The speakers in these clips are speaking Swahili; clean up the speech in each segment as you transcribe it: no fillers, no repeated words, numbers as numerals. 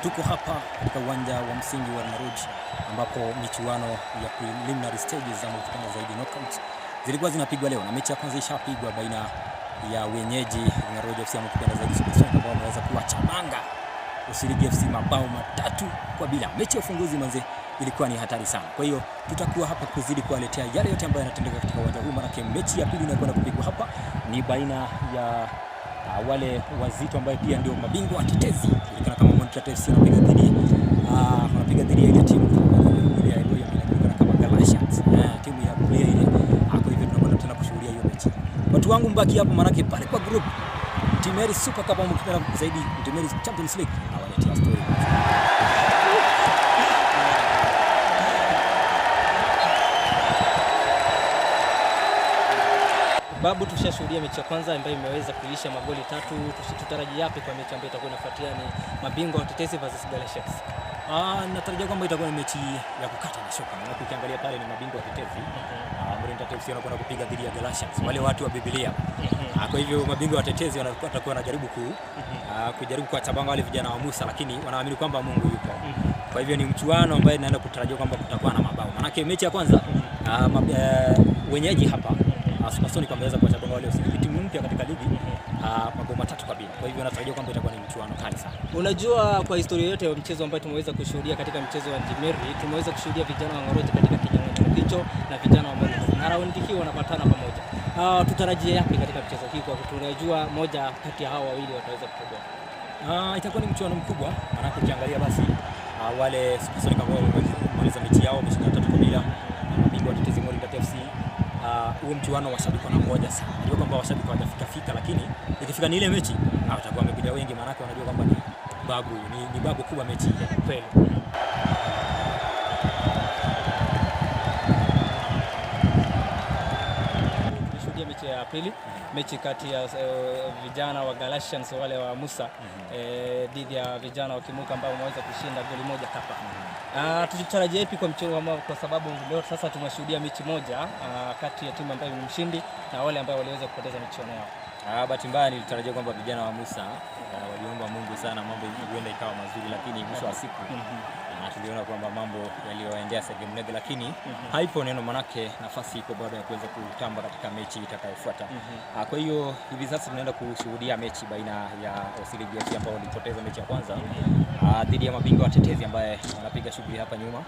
Tuko hapa katika uwanja wa msingi wa Naruji ambapo michuano ya preliminary stages za mkutano zaidi knockout zilikuwa zinapigwa leo, na mechi ya kwanza ishapigwa baina ya wenyeji Naruji FC mkutano zaidi Super ambao wameweza kuwachabanga Usirigi FC mabao 3-0. Mechi ya ufunguzi manze ilikuwa ni hatari sana. Kwa hiyo tutakuwa hapa kuzidi kuwaletea yale yote ambayo yanatendeka katika uwanja huu, maana mechi ya pili inakwenda kupigwa hapa ni baina ya wale wazito ambao pia ndio mabingwa watetezi kulikana kama Montreal FC wanapiga dhidi ya ile timu ile ya Eloya inajulikana kama Galatians, timu ya Kulia ile. Hapo hivyo tunakwenda tena kushuhudia hiyo mechi. Watu wangu mbaki hapo, maana pale kwa group Timeri Super Cup mkutano zaidi Timeri Champions League awaletea story. Babu, tushashuhudia mechi ya kwanza ambayo imeweza kuisha magoli 3. Tutarajia yapi kwa mechi ambayo itakuwa inafuatia, ni mabingwa watetezi versus Galatians? Natarajia kwamba itakuwa ni mechi ya kukata na shoka. Na ukiangalia pale ni mabingwa watetezi. Montreal FC wanakwenda kupiga dhidi ya Galatians, wale watu wa Biblia. Kwa hivyo mabingwa watetezi watakuwa wanajaribu kujaribu kuwachabanga wale vijana wa Musa, lakini wanaamini kwamba Mungu yupo. Kwa hivyo ni mchuano ambaye naenda kutarajia kwamba kutakuwa na mabao. Maana mechi ya kwanza wenyeji hapa Supersonic wameweza kuwachabanga wale Usirigi, timu mpya katika ligi, mabao 3-0. Kwa hivyo natarajia kwamba itakuwa ni mchuano kali sana. Unajua, kwa historia yote ya mchezo ambao tumeweza kushuhudia katika mchezo wa Njimeri, tumeweza kushuhudia vijana wa Ngoroje katika kinyang'anyiro hicho na vijana wa Montreal, na raundi hii wanapatana pamoja. Tutarajie yapi katika mchezo hii, kwa tunajua moja kati ya hao wawili wataweza kutoboa? Itakuwa ni mchuano mkubwa, maana ukiangalia basi wale Supersonic ambao wamemaliza mechi yao wameshinda 3-0 mabingwa watetezi Montreal FC. Huo mchuano washabiki wanangoja sana. Ndio kwamba washabiki hawajafika, lakini ikifika ni ile mechi watakuwa wamepiga wengi, maana wanajua kwamba ni babu kubwa mechi ya kweli. Tulishuhudia mechi ya pili, mechi kati ya vijana wa Galatians wale wa Musa dhidi ya vijana wa Kimuka ambao wameweza kushinda goli 1-0. Tutarajia ipi kwa mchezo ambao, kwa sababu leo sasa tumeshuhudia mechi moja kati ya timu ambayo ni mshindi na wale ambao waliweza kupoteza michuano yao? Bahati mbaya nilitarajia kwamba vijana wa Musa waliomba Mungu sana mambo huenda ikawa mazuri, lakini mwisho wa siku tuliona kwamba mambo yaliyoendea Segemnege, lakini haipo neno, manake nafasi iko bado ya kuweza kutamba katika mechi itakayofuata. Kwa hiyo hivi sasa tunaenda kushuhudia mechi baina ya Usirigi FC ambao walipoteza mechi ya kwanza dhidi ya mabingwa watetezi ambaye wanapiga shughuli hapa nyuma.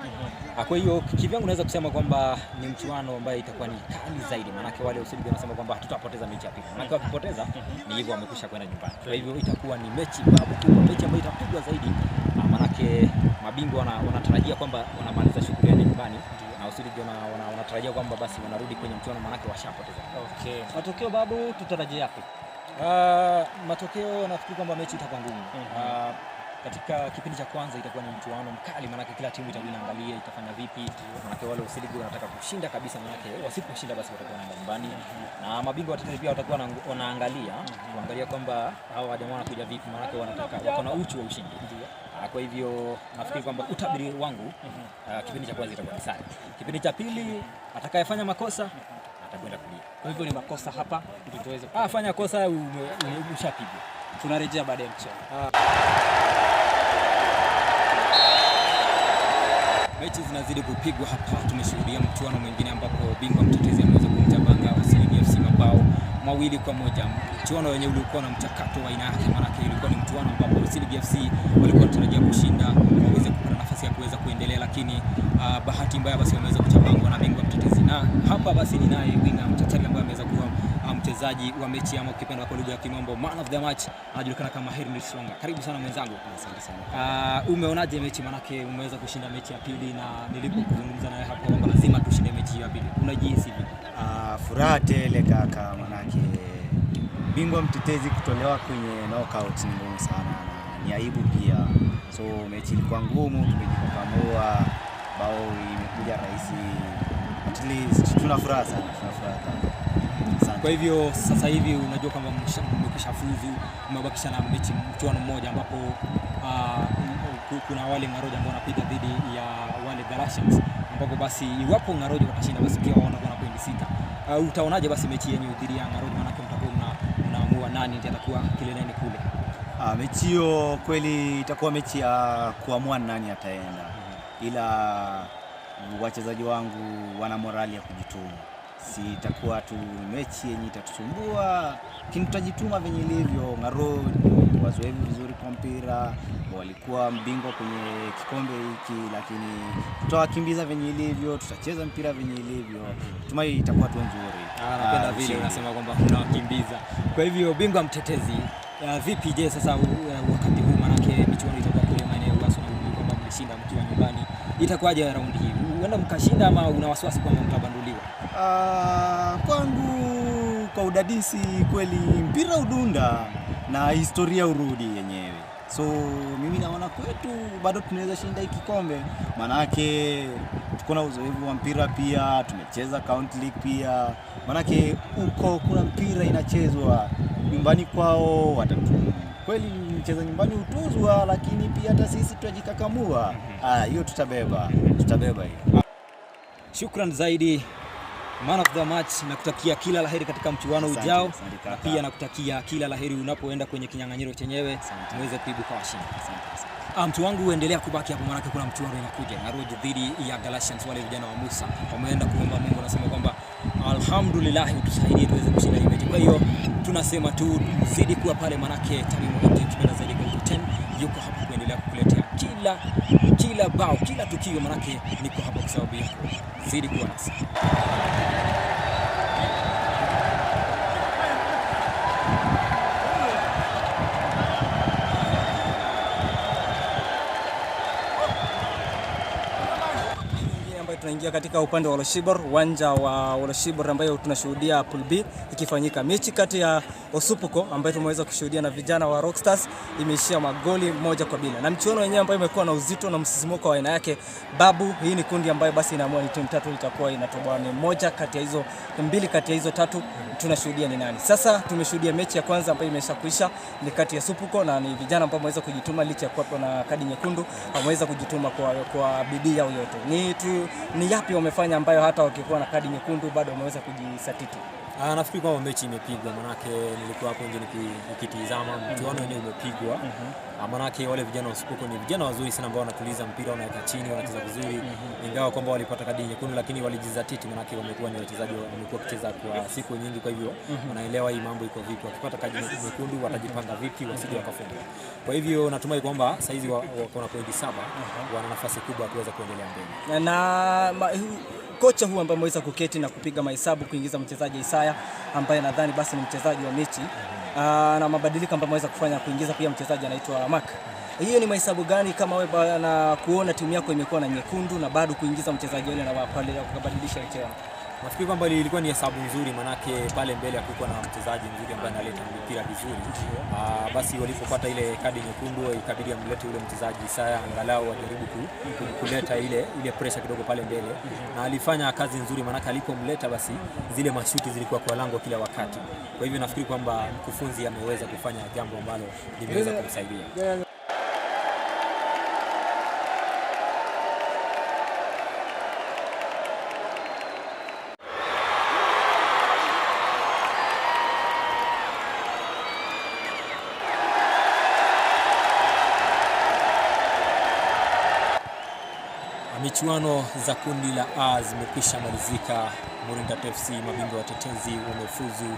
Kwa hiyo kivyangu naweza kusema kwamba ni mchuano ambaye itakuwa ni kali zaidi, manake wale Usirigi wanasema kwamba hatutapoteza mechi ya pili, manake wakipoteza ni hivyo wamekwisha kwenda nyumbani. Kwa hivyo itakuwa ni mechi babu kubwa, mechi ambayo itapigwa zaidi, manake mabingwa wanatarajia kwamba wanamaliza shughuli ya nyumbani na Usirigi wanatarajia kwamba basi wanarudi kwenye mchuano, manake washapoteza. Okay. Matokeo babu, tutarajia yapi? Matokeo nafikiri kwamba mechi itakuwa ngumu. Katika kipindi cha kwanza itakuwa ni mchuano mkali, manake kila timu itakuwa inaangalia itafanya vipi, manake wale Usirigi wanataka kushinda kabisa, manake wasiposhinda basi watakuwa wanaenda nyumbani, na mabingwa watetezi pia watakuwa wanaangalia kuangalia kwamba hao jamaa wanakuja vipi, manake wako na uchu wa ushindi. Kwa hivyo nafikiri kwamba utabiri wangu kipindi cha kwanza itakuwa ni sare. Kipindi cha pili atakayefanya makosa atakwenda kulia. Kwa hivyo ni makosa hapa ndio tuweze fanya kosa ushapigwa. Tunarejea baada ya mchezo. Mechi zinazidi kupigwa hapa. Tumeshuhudia mchuano mwingine ambapo bingwa mtetezi ameweza kumtabanga Usirigi FC mabao 2-1. Mchuano wenyewe ulikuwa na mchakato wa aina yake, maana ilikuwa ni mchuano ambapo Usirigi FC walikuwa wanatarajia kushinda waweze kupata nafasi ya kuweza kuendelea, lakini bahati mbaya basi wameweza kuchabangwa na bingwa mtetezi. Na hapa basi ni naye winga mchachari ambaye ameweza kuwa mchezaji wa mechi ama ukipenda kwa lugha ya kimombo man of the match, anajulikana kama Henry Songa. Karibu sana mwenzangu. Asante sana. Umeonaje mechi, manake umeweza kushinda mechi ya pili, na nilipozungumza naye hapo kwamba lazima tushinde mechi ya pili, unajihisi vipi? Furaha tele kaka, manake bingwa mtetezi kutolewa kwenye knockout ni ngumu sana na ni aibu pia. So mechi ilikuwa ngumu, tumejikakamua, bao imekuja rahisi. At least tuna furaha sana, Kwa hivyo sasa hivi unajua kwamba mmekishafuzu, mmebakisha na mechi mchuano mmoja ambapo kuna wale Ngaroje ambao wanapiga dhidi ya wale Galatians, ambapo basi iwapo Ngaroje watashinda basi pia wao wanakuwa na pointi 6. Utaonaje basi mechi yenyewe dhidi ya Ngaroje, maana mtakuwa mnaamua nani ndiye atakuwa kileleni kule? Mechi hiyo kweli itakuwa mechi ya kuamua nani ataenda, ila wachezaji wangu wana morali ya kujituma. Si itakuwa tu mechi yenye itatusumbua, lakini tutajituma venye ilivyo. Ngaro wazoefu vizuri kwa mpira, walikuwa mbingwa kwenye kikombe hiki, lakini tutawakimbiza venye ilivyo, tutacheza mpira venye ilivyo. Tumai itakuwa tu nzuri. Napenda vile unasema kwamba unawakimbiza. Kwa hivyo bingwa mtetezi, vipi je sasa wakati huu, manake michuano itakuwa kule maeneo ya Arsenal, kwamba mlishinda mkiwa nyumbani, itakuwaje raundi hii? Huenda mkashinda ama una wasiwasi kwamba mtabanduliwa? Kwangu kwa udadisi kweli mpira udunda na historia urudi yenyewe. So mimi naona kwetu bado tunaweza shinda hiki kikombe, manake tuko na uzoefu wa mpira pia, tumecheza county league pia, manake uko kuna mpira inachezwa nyumbani kwao, watatu kweli mcheza nyumbani utuzwa, lakini pia hata sisi tutajikakamua. Hiyo tutabeba hiyo. Shukran zaidi man of the match, na kutakia kila laheri katika mchuano ujao, na pia nakutakia kila laheri unapoenda kwenye kinyang'anyiro chenyewe muweze kuibuka washindi. Mtu wangu uendelea kubaki hapo, maana kuna mchuano inakuja na Road dhidi ya Galatians, wale vijana wa Musa wameenda kuomba Mungu, nasema kwamba alhamdulillah utusaidie tuweze kushinda hii mechi. Kwa hiyo tunasema tu zidi kuwa pale, manake Tamimu ukipenda zaidi kwa 10 yuko hapo kuendelea kukuletea kila bao, kila tukio, manake niko hapo kwa sababu yako. Zidi kuwa nasi. Tunaingia katika upande wa Olosibor, uwanja wa Olosibor ambayo tunashuhudia Pool B ikifanyika. Mechi kati ya Osupuko ambayo tumeweza kushuhudia na vijana wa Rockstars imeishia magoli 1-0. Na mchuano wenyewe ambayo imekuwa na uzito na msisimko wa aina yake. Babu, hii ni kundi ambayo basi inaamua ni timu tatu itakuwa inatoboa, ni moja kati ya hizo mbili kati ya hizo tatu tunashuhudia ni nani. Sasa tumeshuhudia mechi ya kwanza ambayo imeshakuisha, ni kati ya Supuko na ni vijana ambao wameweza kujituma licha ya kuwa na kadi nyekundu, wameweza kujituma kwa bidii yao yote. Ni yapi wamefanya ambayo hata wakikuwa na kadi nyekundu bado wameweza kujisatiti? Nafikiri kwamba mechi imepigwa, manake nilikuwa hapo nje nikitizama mchuano wenyewe umepigwa. Manake wale vijana wa Supuko ni vijana wazuri sana ambao wanatuliza mpira, wanaweka chini, wanacheza vizuri. Ingawa kwamba walipata kadi nyekundu, lakini walijizatiti, manake wamekuwa ni wachezaji wamekuwa kucheza kwa siku nyingi, kwa hivyo wanaelewa hii mambo iko vipi. Wakipata kadi nyekundu watajipanga vipi wasije wakafunga. Kwa hivyo natumai kwamba saizi wako na pointi 7, wana nafasi kubwa ya kuweza kuendelea mbele. Na kocha huyu ambaye ameweza kuketi na kupiga mahesabu kuingiza mchezaji Isaya ambaye nadhani basi ni mchezaji wa mechi, na mabadiliko ambayo ameweza kufanya kuingiza pia mchezaji anaitwa Mark. Hiyo ni mahesabu gani kama wewe na kuona timu yako imekuwa na nyekundu na bado kuingiza mchezaji yule na pale kubadilisha mchezo? Nafikiri kwamba ilikuwa ni hesabu nzuri, manake pale mbele hakukuwa na mchezaji mzuri ambaye analeta mpira vizuri. Basi walipopata ile kadi nyekundu ikabidi amlete yule mchezaji Isaya angalau wajaribu kuleta ile pressure kidogo pale mbele. Na alifanya kazi nzuri, manake alipomleta basi zile mashuti zilikuwa kwa lango kila wakati. Kwa hivyo nafikiri kwamba mkufunzi ameweza kufanya jambo ambalo limeweza kumsaidia. Michuano za kundi la A zimekwisha malizika. Moringat FC mabingwa watetezi wamefuzu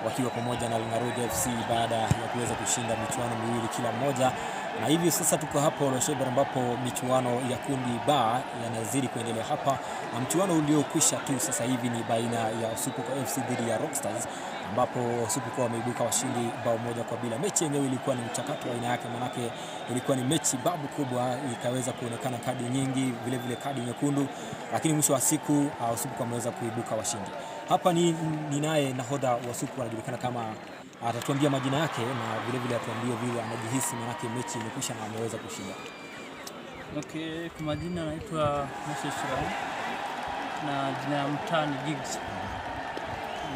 wakiwa pamoja na Alngaroja FC baada ya kuweza kushinda michuano miwili kila moja, na hivi sasa tuko hapa Olosibor ambapo michuano ya kundi B yanazidi kuendelea hapa, na mchuano uliokwisha tu sasa hivi ni baina ya Supuko FC dhidi ya Rockstars ambapo Supuko wameibuka washindi bao 1-0. Mechi yenyewe ilikuwa ni mchakato wa aina yake, manake ilikuwa ni mechi babu kubwa, ikaweza kuonekana kadi nyingi, vile vile kadi nyekundu, lakini mwisho wa siku Supuko wameweza kuibuka washindi. Hapa ni naye nahodha wa Supuko anajulikana kama, atatuambia majina yake na vile vile atuambie vile anajihisi, manake mechi imekwisha na ameweza kushinda. Okay, kwa majina anaitwa Moses Shirao na jina ya mtani Gigs.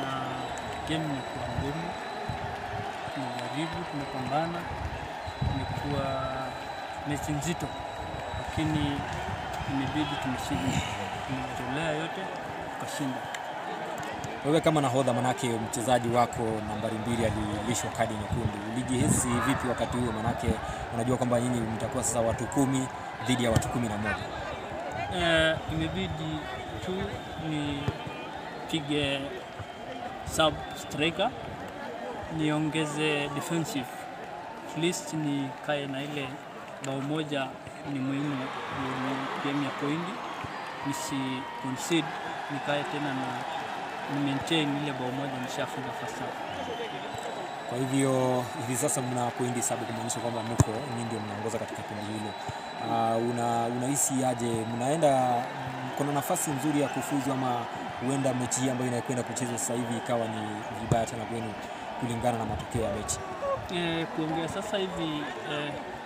Na game ni kwa ngumu, tumejaribu, tumepambana, imekuwa mechi nzito, lakini imebidi tumeshinda, tumetolea yote tukashinda. Wewe kama nahodha, manake mchezaji wako nambari 2 alilishwa kadi nyekundu, ulijihisi vipi wakati huo? Manake unajua kwamba nyinyi mtakuwa sasa watu 10 dhidi ya watu 11. Imebidi tu nipige sub striker, niongeze defensive, at least nikae na ile bao moja. Ni muhimu game ya point, nisi concede, nikae tena na maintain ile bao moja nishafunga first half. Kwa hivyo hivi sasa mna pointi 7 kumaanisha kwamba mko nyinyi ndio mnaongoza katika kundi hilo. Unahisi aje, mnaenda kuna nafasi nzuri ya kufuzu, ama huenda mechi hii ambayo inakwenda kuchezwa sasa hivi ikawa ni vibaya tena kwenu kulingana na matokeo ya mechi? Kuongea sasa hivi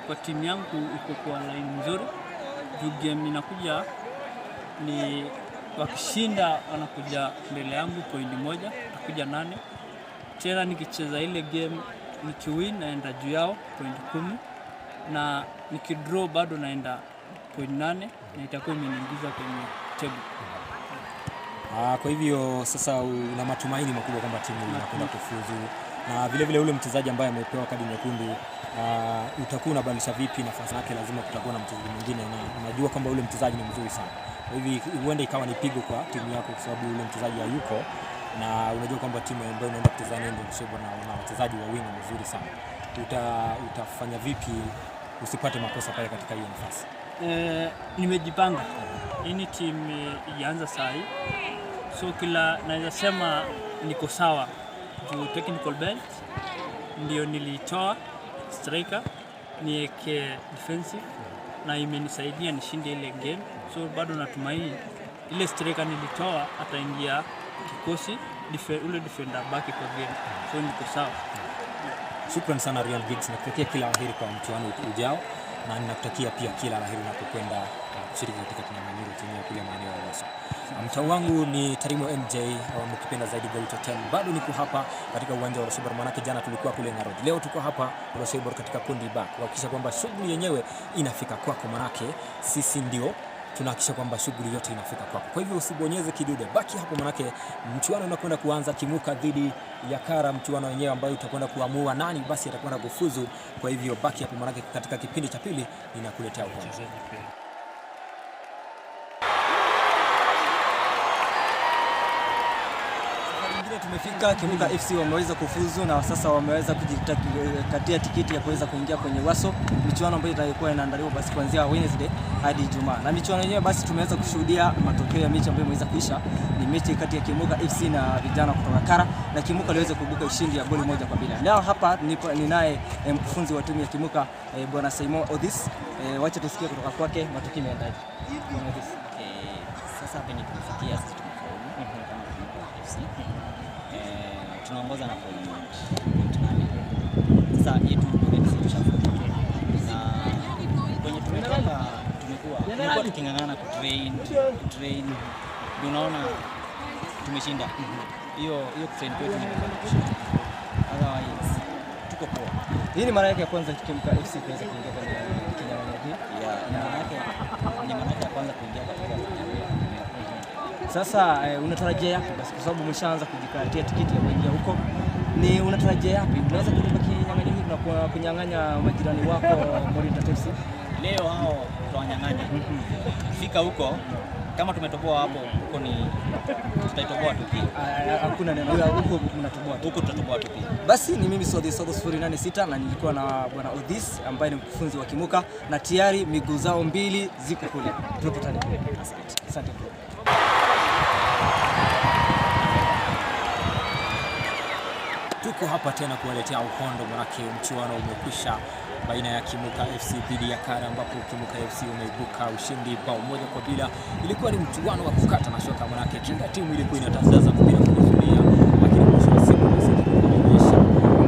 kwa timu yangu iko kwa line nzuri. Game inakuja ni wakishinda wanakuja mbele yangu point 1, takuja 8. Tena nikicheza ile game nikiwin naenda juu yao point 10, na nikidraw bado naenda point 8, na itakuwa imeniingiza kwenye table. Kwa hivyo sasa una matumaini makubwa kwamba timu inakwenda kufuzu, na vile vile ule mchezaji ambaye amepewa kadi nyekundu utakuwa unabadilisha vipi nafasi yake? Lazima kutakuwa na mchezaji mwingine, na unajua kwamba ule mchezaji ni mzuri sana. Kwa hivyo huenda ikawa ni pigo kwa timu yako, kwa sababu ule mchezaji hayuko, na unajua kwamba timu ambayo unaenda kucheza nayo ndio Shebo na wachezaji wa winga mzuri sana. Utafanya vipi usipate makosa pale katika hiyo nafasi? Nimejipanga. Hii timu ianza saa hii, so kila naweza sema niko sawa. Juu technical belt ndio nilitoa striker niweke defensive, na imenisaidia nishinde ile game. So bado natumaini ile striker nilitoa ataingia kikosi, ule defender baki kwa game. So niko sawa. Shukrani sana Ryan Giggs, nakutakia kila laheri kwa mchuano ujao, na ninakutakia pia kila laheri unapokwenda kushiriki katika kinyang'anyiro timu ya kule maeneo ya Waso. Mtau wangu ni Tarimo MJ, mkipenda zaidi Gold 10. Bado niko hapa katika uwanja wa Roshebor, manake jana tulikuwa kule Nairobi. Leo tuko hapa Roshebor katika kundi B kuhakikisha kwamba shughuli yenyewe inafika kwako, manake sisi ndio tunahakikisha kwamba shughuli yote inafika kwako. Kwa hivyo usibonyeze kidude, baki hapo, manake mchuano unakwenda kuanza. Kimuka dhidi ya Kara, mchuano wenyewe ambao utakwenda kuamua nani basi atakwenda kufuzu. Kwa hivyo baki hapo, manake katika kipindi cha pili ninakuletea uko. Tumefika Kimuka FC wameweza kufuzu, na sasa wameweza kujikatia tikiti ya kuweza kuingia kwenye Waso, michuano ambayo itakuwa inaandaliwa basi kuanzia Wednesday hadi Ijumaa. Na michuano yenyewe basi tumeweza kushuhudia matokeo ya mechi ambayo imeweza kuisha. Ni mechi kati ya Kimuka FC na vijana kutoka Kara, na Kimuka aliweza kuibuka ushindi ya goli 1-0. Leo hapa ninaye mkufunzi wa timu ya Kimuka Bwana Simon Odhis. Wacha tusikie kutoka kwake matokeo yaendaje. Bwana Odhis. Sasa hapa tumefikia sisi tumefaulu kama Kimuka FC. Tunaongoza na point 8. Sasa yetu ndio sisi tushafuta. Na kwenye tumetoka tumekuwa tukingangana kutrain. Ndio unaona tumeshinda. Hiyo kutrain kwetu ni kushinda. Otherwise tuko poa. Hii ni mara yake ya kwanza Kimuka FC kuweza kuingia kwenye kinyang'anyiro hiki. Ni mara yake ya kwanza kuingia katika Sasa unatarajia yapi basi, kwa sababu umeshaanza kujikatia tikiti ya kuingia huko? Ni unatarajia yapi? Unaweza kulipa kinyang'anyiro hiki na kunyang'anya majirani wako Morinda FC? Leo hao tutawanyang'anya. Fika huko kama tumetoboa hapo, huko ni tutaitoboa tu pia. Hakuna neno huko, mnatoboa huko, tutatoboa tu pia. Basi ni mimi Sodhi 086, na nilikuwa na Bwana Odhis ambaye ni mkufunzi wa Kimuka, na tayari miguu zao mbili ziko kule. Tunapatana kule. Asante. Tuko hapa tena kuwaletea uhondo, manake mchuano umekwisha baina ya Kimuka FC dhidi ya Kara, ambapo Kimuka FC umeibuka ushindi bao 1-0. Ilikuwa ni mchuano wa kukata na shoka, manake kila timu ilikuwa inatangaza mpira kuzuia, lakini mwisho wa siku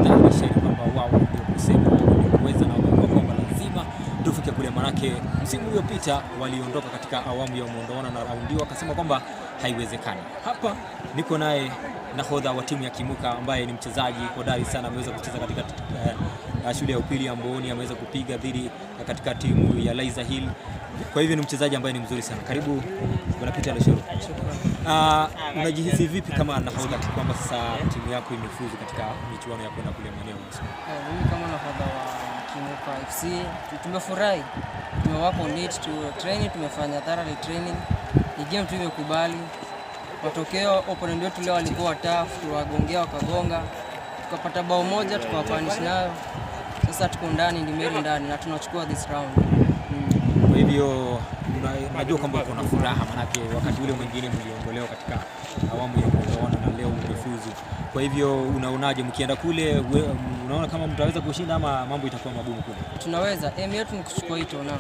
inaonyesha dhahiri kwamba wao ndio kusema kuweza na kwamba lazima tufike kule, manake msimu uliopita waliondoka katika awamu ya muondoano na raundi wakasema kwamba haiwezekani. Hapa niko naye nahodha wa timu ya Kimuka ambaye ni mchezaji hodari sana, ameweza kucheza katika shule ya upili ya Mboni, ameweza kupiga dhidi katika timu ya Laizer Hill. Kwa hivyo ni mchezaji ambaye ni mzuri sana. Karibu Bwana Peter Leshoro. Unajihisi vipi kama nahodha kwamba sasa timu yako imefuzu katika michuano ya kwenda kule maeneo? Mimi kama nahodha wa Kimuka FC tumefurahi. Tumewapa on it to training, tumefanya thoroughly training. Ni game tu imekubali. Matokeo opponent wetu leo walikuwa tough, tuwagongea wakagonga. Tukapata bao moja tukawapanish nayo. Sasa tuko ndani, ni meri ndani na tunachukua this round. Kwa hivyo unajua kwamba uko na furaha, manake wakati ule mwingine mliondolewa katika awamu ya kwanza na leo mmefuzu. Kwa hivyo unaonaje mkienda kule, unaona kama mtaweza kushinda ama mambo itakuwa magumu kule? Tunaweza. Aim yetu ni kuchukua hii tona.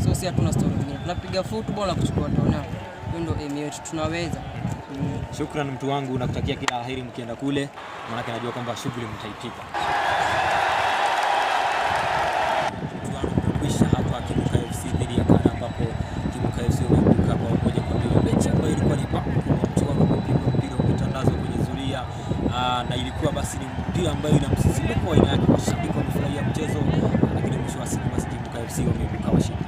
So si hatuna story nyingine. Tunapiga football na kuchukua tona. Hiyo ndio aim yetu. Tunaweza. Shukrani mtu wangu, nakutakia kila laheri mkienda kule, manake najua kwamba shughuli mtaipiga. Tunakuisha hapa Kimuka FC dhidi ya Kana, ambapo Kimuka FC wamebuka kwa moja kwa bila. Mechi ambayo ilikuwa ni mchuano wa mpira umetandazwa kwenye zulia, na ilikuwa basi ni mpira ambayo ina msisimko wa aina yake. Mashabiki wamefurahia mchezo, lakini mwisho wa siku basi Kimuka FC wamebuka washindi.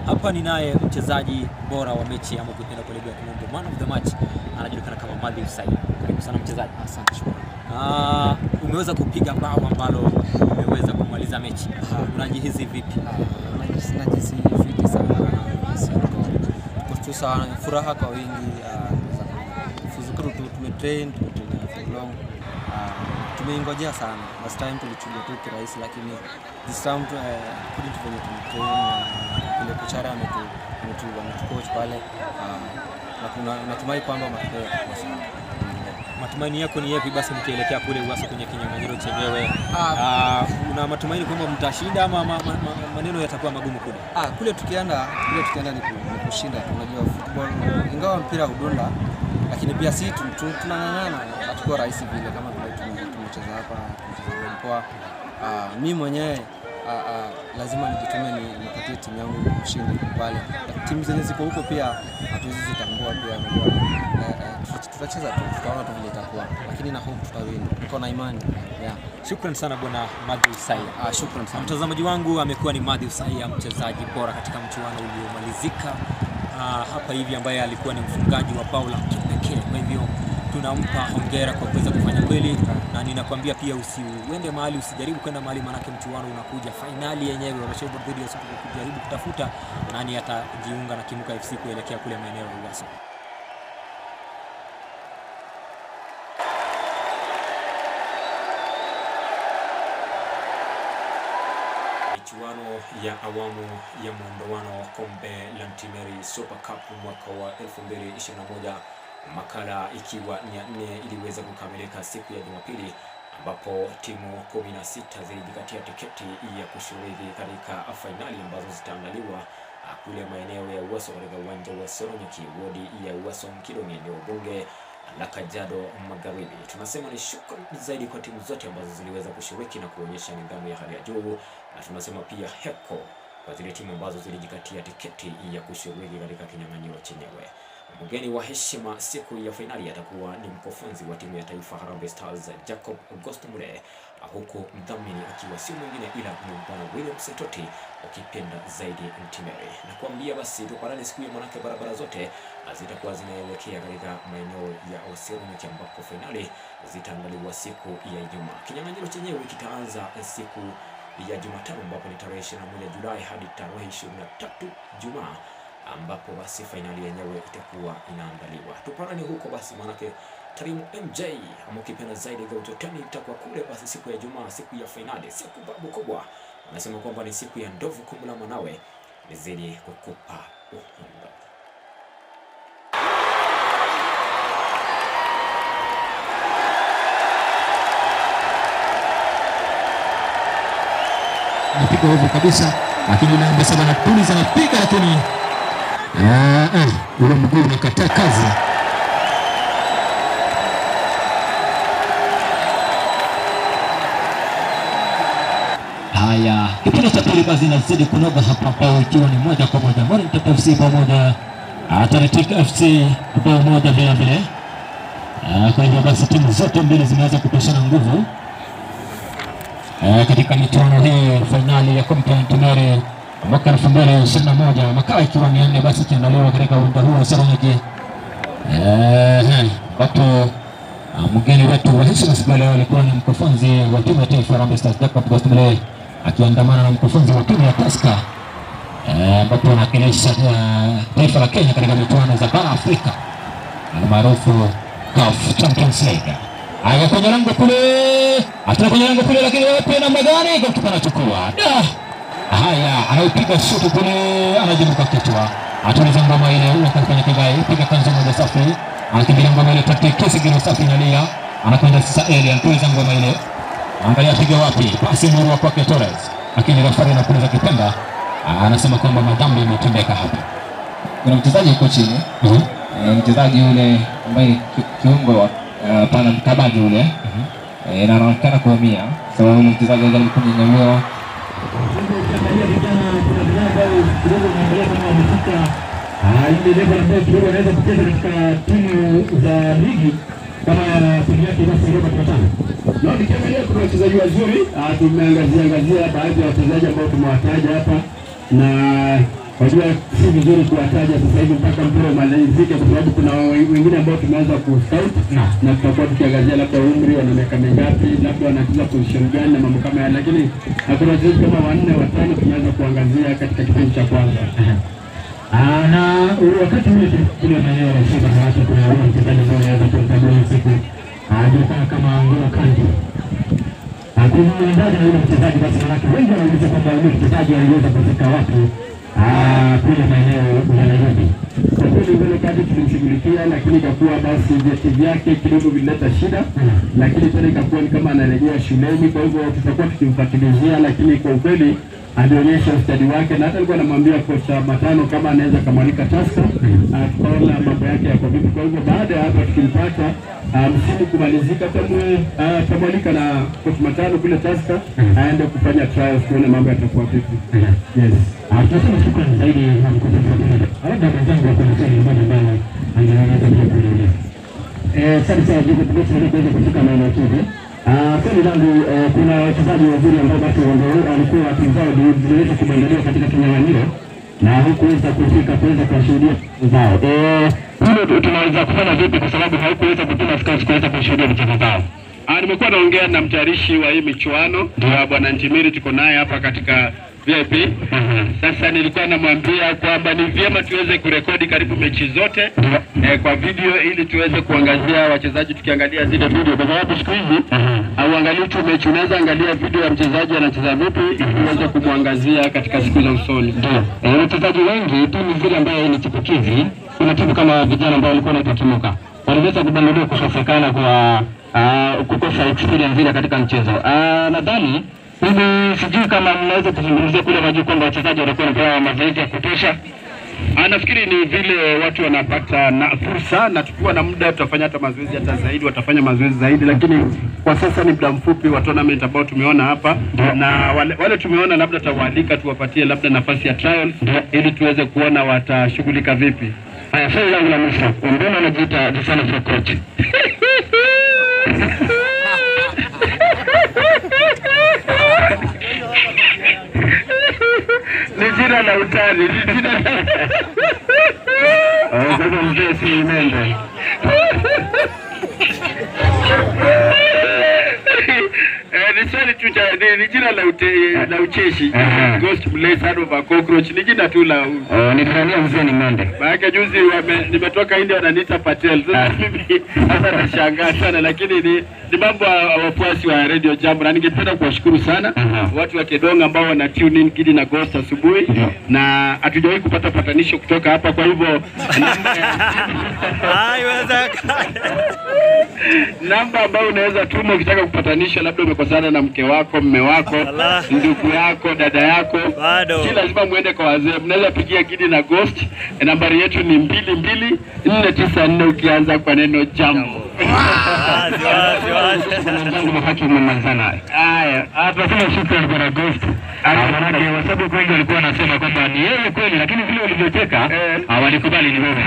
Hapa ni naye mchezaji bora wa mechi ama kupenda kwa lugha ya Kimombo, man of the match, anajulikana kama Madhi Said. Karibu sana mchezaji. Asante, shukrani. Umeweza kupiga bao ambalo umeweza kumaliza mechi. Unajihisi vipi? Najihisi fiti sana. Kwa sana furaha kwa wingi, fuzukuru tumetrain for long. Tumeingojea sana. Last time tulichukua tu kirahisi, lakini this time kudintu venye tumetrain ile kuchara ametucoach pale, na natumai kwamba matokeo yatakuwa sawa. Matumaini yako ni yapi basi mkielekea kule Uwaso kwenye kinyang'anyiro chenyewe? Una matumaini kwamba mtashinda ama maneno yatakuwa magumu kule? Kule tukienda ni kushinda. Tunajua football ingawa mpira hudunda, lakini pia si tunang'ang'ana, hatakuwa rahisi vile kama vile tumecheza hapa, tumecheza mpoa. Mimi mwenyewe lazima nijitume nipatie timu yangu ushindi pale. Timu zenye ziko huko pia hatuwezi zitambua pia, tutacheza tu, tutaona tu vile itakuwa, lakini na hope tutawin. Niko na imani. Shukrani sana bwana Madhi Said. Shukrani sana. Mtazamaji wangu, amekuwa ni Madhi Said, mchezaji bora katika mchuano uliomalizika hapa hivi, ambaye alikuwa ni mfungaji wa bao la kipekee. Kwa hivyo tunampa hongera kwa kuweza kufanya kweli, na ninakwambia pia usiende mahali, usijaribu kwenda mahali, manake mchuano unakuja, finali yenyewe wanashindwa dhidi ya Super, kujaribu kutafuta nani atajiunga na Kimuka FC kuelekea kule maeneo ya Uwaso. Michuano ya awamu ya muondoano wa kombe la Mtimeri Super Cup mwaka wa 2021, makala ikiwa ni ya 4, iliweza kukamilika siku ya Jumapili, ambapo timu 16 zilijikatia tiketi ya kushiriki katika fainali ambazo zitaandaliwa kule maeneo ya Uwaso katika uwanja wa Soronyoki, wodi ya Uwaso Mkidonge, eneo bunge la Kajiado Magharibi. Tunasema ni shukrani zaidi kwa timu zote ambazo ziliweza kushiriki na kuonyesha nidhamu ya hali ya juu, na tunasema pia heko kwa zile timu ambazo zilijikatia tiketi ya kushiriki katika kinyang'anyiro chenyewe. Mgeni wa heshima siku ya fainali atakuwa ni mkufunzi wa timu ya taifa Harambee Stars Jacob Augusto Mule, huku mdhamini akiwa si mwingine ila ni Bwana William Setoti, ukipenda zaidi Mtimeri. Na kuambia basi tupatane siku ya, manake barabara zote zitakuwa zinaelekea katika maeneo ya Oseronyoki, ambapo fainali zitaandaliwa siku ya Ijumaa. Kinyang'anyiro chenyewe kitaanza siku ya Jumatano, ambapo ni tarehe 21 Julai hadi tarehe 23 Jumaa, ambapo basi fainali yenyewe itakuwa inaandaliwa. Tupatane huko basi, manake Tarimu MJ ama ukipenda zaidi Gautotani itakuwa kule basi siku ya Jumaa, siku ya fainali, siku babu kubwa. Anasema kwamba ni siku ya ndovu kumla mwanawe, nizidi kukupa uhondo. Napiga ovyo kabisa, lakini namba 7 anatuliza, anapiga, lakini ule mguu unakataa kazi. Haya, kipindi cha pili basi inazidi kunoga hapa, bao ikiwa ni moja kwa moja, Moringat FC pamoja Athletic FC bao moja vile vile. Kwa hivyo basi timu zote mbili zimeanza kutoshana nguvu. katika michuano hii fainali ya kombe la Ntimere mwaka 2021, makala ikiwa ni 4 basi kiandaliwa katika uwanja huu wa Serengeti. Ambapo mgeni wetu wa heshima siku leo alikuwa ni mkufunzi wa timu ya taifa Harambee Stars Jacob Gosmule akiandamana na mkufunzi wa timu ya Tusker ambapo anawakilisha taifa la Kenya katika michuano za bara Afrika maarufu CAF Champions League. Haya kwenye lango kule, ataka kwenye lango kule, lakini wapi namna gani goalkeeper anachukua. Haya anaupiga shuti kule, anajibu kwa kichwa. Atuliza ngoma ile huko kwenye kigai, piga kanzu moja safi. Anakimbilia ngoma ile tatu kesi gilo safi inalia. Anakwenda sasa Eli, atuliza ngoma ile. Angalia piga wapi? Pasi murua kwake Torres. Lakini refa anapuliza kipenda. Anasema kwamba madhambi yametendeka hapa. Kuna mchezaji yuko chini. Mchezaji yule ambaye kiungo wa pana mkabaji yule. Na anaonekana kuumia. Sababu yule mchezaji anajaribu kunyanyua. Ile level ambayo kidogo anaweza kucheza katika timu za ligi kama timu yake basi robo tano. Na nikiangalia kuna wachezaji wazuri, tumeangazia baadhi ya wachezaji ambao tumewataja hapa, na wajua si vizuri kuwataja sasa hivi mpaka mpira umalizike, kwa sababu kuna wengine ambao tumeanza ku scout na tutakuwa tukiangazia labda umri, wana miaka mingapi, labda wanacheza position gani na mambo kama haya, lakini hakuna wachezaji kama 4 5 tumeanza kuangazia katika kipindi cha kwanza. Na wakati ule kile maeneo ya Simba na watu kuna mchezaji mmoja anaweza kumtabua siku anajulikana kama Ngolo Kanti. Kuna ndani yule mchezaji basi manake wengi wanauliza kwamba yule mchezaji aliweza kufika wapi kule maeneo ya Nairobi. Kwa kweli Ngolo Kanti tulimshughulikia, lakini ikakuwa basi vyeti vyake kidogo vilileta shida, lakini tena ikakuwa ni kama anarejea shuleni, kwa hivyo tutakuwa tukimfuatilizia, lakini kwa ukweli alionyesha ustadi wake, na hata alikuwa anamwambia kocha Matano kama anaweza kamwalika Tusker, tutaona mambo yake yako vipi. Kwa hivyo baada ya hapo tukimpata msimu kumalizika, tamwalika na kocha Matano kule Tusker aende kufanya trials kuona mambo yatakuwa vipi. Yes. Tunasema shukrani zaidi kwa mkufunzi. Labda mwenzangu kwa mchezaji mbali angeweza kuuliza. Sasa jibu tunaweza kuweza kufika maeneo hivi. Swali langu, kuna wachezaji wazuri ambao basi walikuwa timu zao ziliweza kuandaliwa katika kinyang'anyiro na hukuweza kufika kuweza kuwashuhudia zao. Hilo tunaweza kufanya vipi kwa sababu haikuweza kutuma scouts kuweza kushuhudia michezo zao? Nimekuwa naongea na mtayarishi wa hii michuano Bwana Ntimiri, tuko naye hapa katika VIP. Sasa nilikuwa namwambia kwamba ni vyema tuweze kurekodi karibu mechi zote kwa video ili tuweze kuangazia wachezaji tukiangalia zile video, kwa sababu siku hizi hauangalii tu mechi, unaweza angalia video ya mchezaji anacheza vipi uweze kumwangazia katika siku za usoni. Wachezaji wengi timu zile ambayo ni chipukizi, kuna timu kama vijana ambao walikuwa wanatokimuka waliweza kubanduliwa kukosekana kwa kukosa experience ile katika mchezo. Nadhani mimi sijui kama mnaweza kuzungumzia kule maji kwamba wachezaji walikuwa wanapewa mazoezi ya kutosha. Nafikiri ni vile watu wanapata na fursa, na tukiwa na muda tutafanya hata mazoezi hata zaidi, watafanya mazoezi zaidi, lakini kwa sasa ni muda mfupi wa tournament ambao tumeona hapa, na wale tumeona labda tawaalika tuwapatie labda nafasi ya trials ili tuweze kuona watashughulika vipi. Haya, swali langu la mwisho, mbona unajiita the son of a coach? Ni jina la utani, ni jina la sasa mzee si mende. Ni swali tu ni jina la ucheshi. Ghost Blaze Son of a Cockroach ni jina tu la nilifanyia mzee ni mende. Maana juzi nimetoka India wananiita Patel. Sasa mimi hata nashangaa sana, lakini ni mambo ya wafuasi wa Radio Jambo, na ningependa kuwashukuru sana watu wa Kedonga ambao wana tune in Gidi na Ghost asubuhi, na hatujawahi kupata patanisho kutoka hapa. Kwa hivyo namba ambayo unaweza tuma ukitaka kupatanisha, labda umekosana na mke wako, mme wako, ndugu yako, dada yako, si lazima muende kwa wazee, mnaweza pigia Gidi na Ghost. Nambari yetu ni 22494 ukianza kwa neno jambo. Mwanangu mhaki mmemalizana. Haya, tunasema shukrani bwana Ghost. Maana wasabu wengi walikuwa wanasema kwamba ni yeye kweli, lakini vile walivyocheka hawalikubali ni wewe.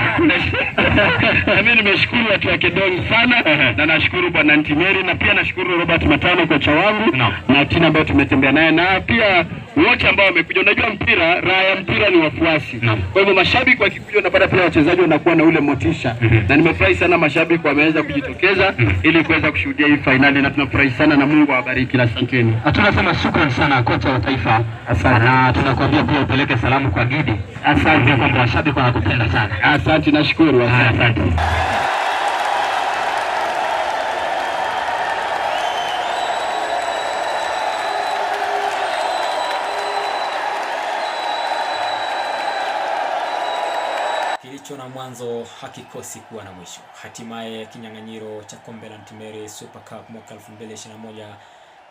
Na mimi nimeshukuru watu wa Kidong sana na nashukuru bwana Ntimeri na pia nashukuru Robert Matano kocha wangu na timu ambayo tumetembea naye na pia wote ambao wamekuja. Unajua mpira, raha ya mpira ni wafuasi. Kwa hivyo mashabiki wakikuja na baada pia wachezaji wanakuwa na ule motisha. Na nimefurahi sana mashabiki wameweza kujitokeza ili kuweza kushuhudia hii finali na tunafurahi sana na Mungu awabariki na asanteni. Tunasema shukrani sana kocha wa taifa. Asante. Na tunakuambia pia upeleke salamu kwa Gidi. Asante kwa mashabiki wanakupenda sana. Asante, nashukuru. Asante. Kilicho na mwanzo hakikosi kuwa na mwisho. Hatimaye kinyang'anyiro cha kombe la Ntimeri Super Cup mwaka 2021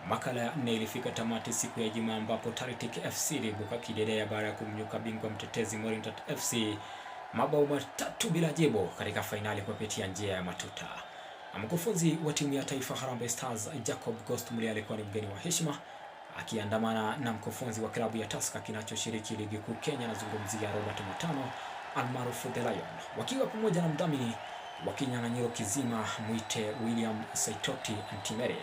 makala ya 4 ilifika tamati siku ya Ijumaa ambapo Taritik FC ilibuka kidedea baada ya kumnyuka bingwa mtetezi Moringat FC mabao 3 bila jibu katika fainali kupitia njia ya matuta. Mkufunzi wa timu ya taifa Harambee Stars Jacob Ghost Mulee alikuwa ni mgeni wa heshima akiandamana na mkufunzi wa klabu ya Tusker kinachoshiriki ligi kuu Kenya, nazungumzia Robert Matano almaarufu The Lion, wakiwa pamoja na mdhamini wa kinyang'anyiro kizima Mwite William Saitoti Ntimeri.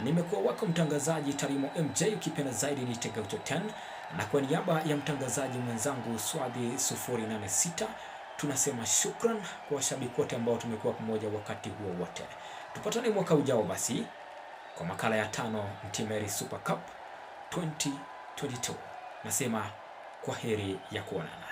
Nimekuwa wako mtangazaji Tarimo MJ, ukipenda zaidi ni Tegaucho 10, na kwa niaba ya mtangazaji mwenzangu Swadi 086 tunasema shukran kwa washabiki wote ambao tumekuwa pamoja wakati huo wote. Tupatane mwaka ujao basi kwa makala ya 5 Ntimeri Super Cup 2022. Nasema kwa heri ya kuonana.